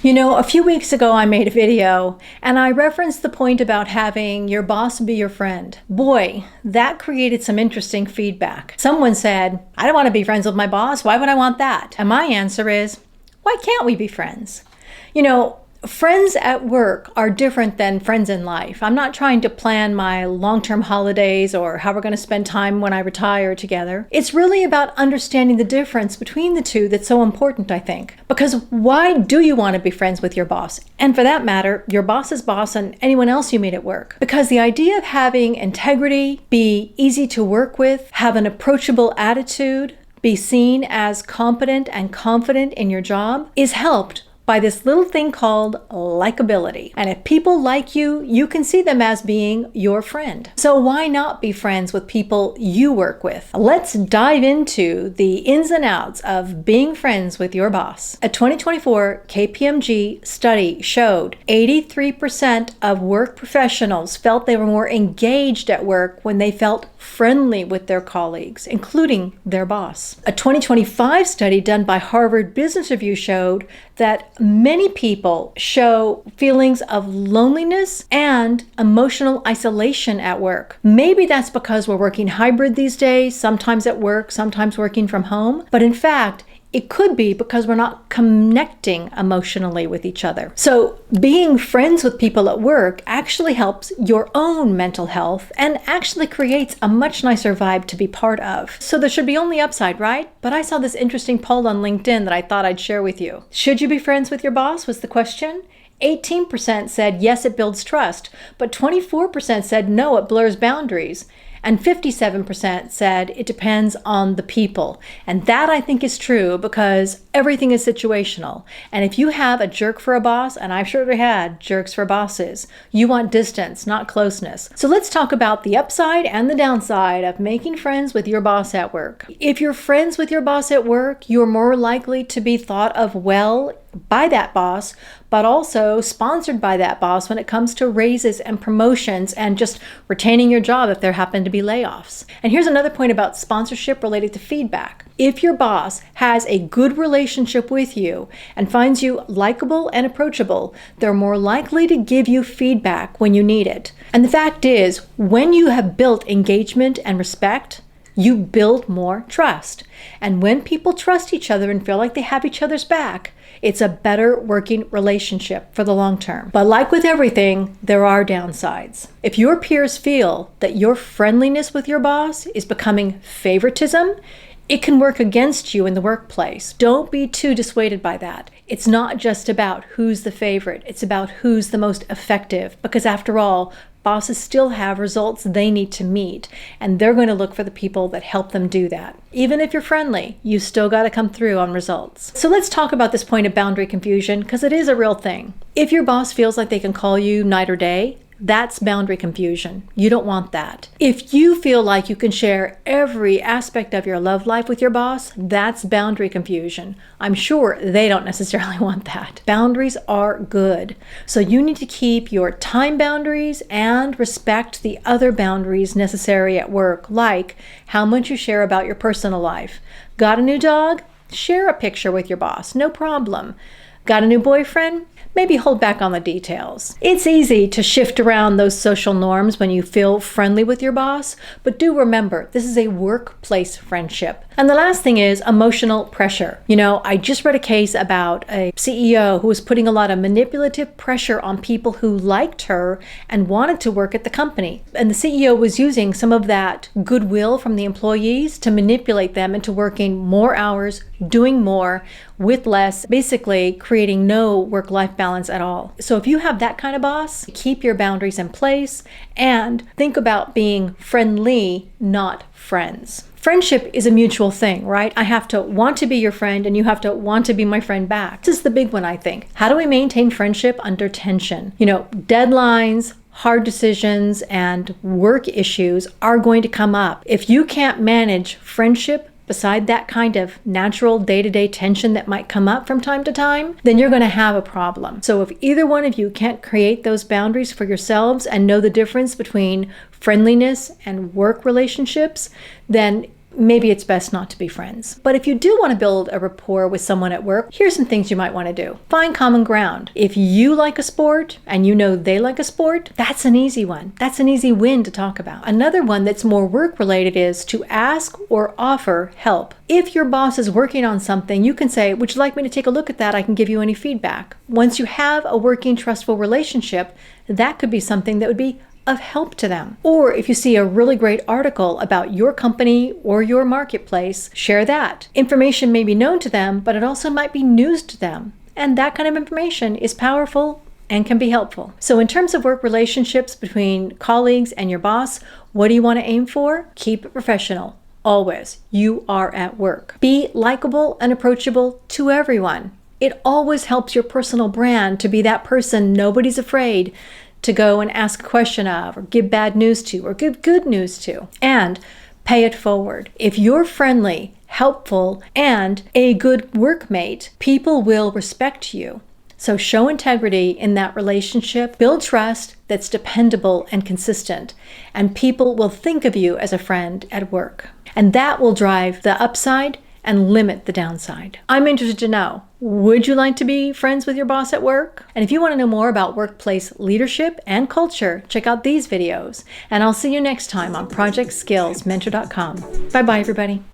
You know, a few weeks ago I made a video and I referenced the point about having your boss be your friend. Boy, that created some interesting feedback. Someone said, I don't want to be friends with my boss. Why would I want that? And my answer is, why can't we be friends? You know, friends at work are different than friends in life. I'm not trying to plan my long-term holidays or how we're going to spend time when I retire together. It's really about understanding the difference between the two that's so important, I think. Because why do you want to be friends with your boss? And for that matter, your boss's boss and anyone else you meet at work. Because the idea of having integrity, be easy to work with, have an approachable attitude, be seen as competent and confident in your job is helped by this little thing called likability. And if people like you, you can see them as being your friend. So why not be friends with people you work with? Let's dive into the ins and outs of being friends with your boss. A 2024 KPMG study showed 83% of work professionals felt they were more engaged at work when they felt friendly with their colleagues, including their boss. A 2025 study done by Harvard Business Review showed that many people show feelings of loneliness and emotional isolation at work. Maybe that's because we're working hybrid these days, sometimes at work, sometimes working from home. But in fact, it could be because we're not connecting emotionally with each other. So being friends with people at work actually helps your own mental health and actually creates a much nicer vibe to be part of. So there should be only upside, right? But I saw this interesting poll on LinkedIn that I thought I'd share with you. Should you be friends with your boss was the question. 18% said yes, it builds trust, but 24% said no, it blurs boundaries. And 57% said it depends on the people. And that I think is true because everything is situational. And if you have a jerk for a boss, and I've sure had jerks for bosses, you want distance, not closeness. So let's talk about the upside and the downside of making friends with your boss at work. If you're friends with your boss at work, you're more likely to be thought of well by that boss, but also sponsored by that boss when it comes to raises and promotions and just retaining your job if there happen to be layoffs. And here's another point about sponsorship related to feedback. If your boss has a good relationship with you and finds you likable and approachable, they're more likely to give you feedback when you need it. And the fact is, when you have built engagement and respect, you build more trust. And when people trust each other and feel like they have each other's back, it's a better working relationship for the long term. But like with everything, there are downsides. If your peers feel that your friendliness with your boss is becoming favoritism, it can work against you in the workplace. Don't be too dissuaded by that. It's not just about who's the favorite, it's about who's the most effective. Because after all, bosses still have results they need to meet, and they're going to look for the people that help them do that. Even if you're friendly, you still got to come through on results. So let's talk about this point of boundary confusion, because it is a real thing. If your boss feels like they can call you night or day, that's boundary confusion. You don't want that. If you feel like you can share every aspect of your love life with your boss, that's boundary confusion. I'm sure they don't necessarily want that. Boundaries are good. So you need to keep your time boundaries and respect the other boundaries necessary at work, like how much you share about your personal life. Got a new dog? Share a picture with your boss, no problem. Got a new boyfriend? Maybe hold back on the details. It's easy to shift around those social norms when you feel friendly with your boss, but do remember, this is a workplace friendship. And the last thing is emotional pressure. You know, I just read a case about a CEO who was putting a lot of manipulative pressure on people who liked her and wanted to work at the company. And the CEO was using some of that goodwill from the employees to manipulate them into working more hours, doing more with less, basically creating no work-life balance at all. So if you have that kind of boss, keep your boundaries in place and think about being friendly, not friends. Friendship is a mutual thing, right? I have to want to be your friend and you have to want to be my friend back. This is the big one, I think. How do we maintain friendship under tension? You know, deadlines, hard decisions, and work issues are going to come up. If you can't manage friendship beside that kind of natural day-to-day tension that might come up from time to time, then you're going to have a problem. So if either one of you can't create those boundaries for yourselves and know the difference between friendliness and work relationships, then maybe it's best not to be friends. But if you do want to build a rapport with someone at work, here's some things you might want to do. Find common ground. If you like a sport and you know they like a sport, that's an easy one. That's an easy win to talk about. Another one that's more work related is to ask or offer help. If your boss is working on something, you can say, would you like me to take a look at that? I can give you any feedback. Once you have a working, trustful relationship, that could be something that would be of help to them. Or if you see a really great article about your company or your marketplace, share that. Information may be known to them, but it also might be news to them. And that kind of information is powerful and can be helpful. So in terms of work relationships between colleagues and your boss, what do you want to aim for? Keep it professional. Always. You are at work. Be likable and approachable to everyone. It always helps your personal brand to be that person nobody's afraid to go and ask a question of, or give bad news to, or give good news to. And pay it forward. If you're friendly, helpful, and a good workmate, people will respect you. So show integrity in that relationship, build trust that's dependable and consistent, and people will think of you as a friend at work. And that will drive the upside and limit the downside. I'm interested to know, would you like to be friends with your boss at work? And if you want to know more about workplace leadership and culture, check out these videos. And I'll see you next time on ProjectSkillsMentor.com. Bye-bye, everybody.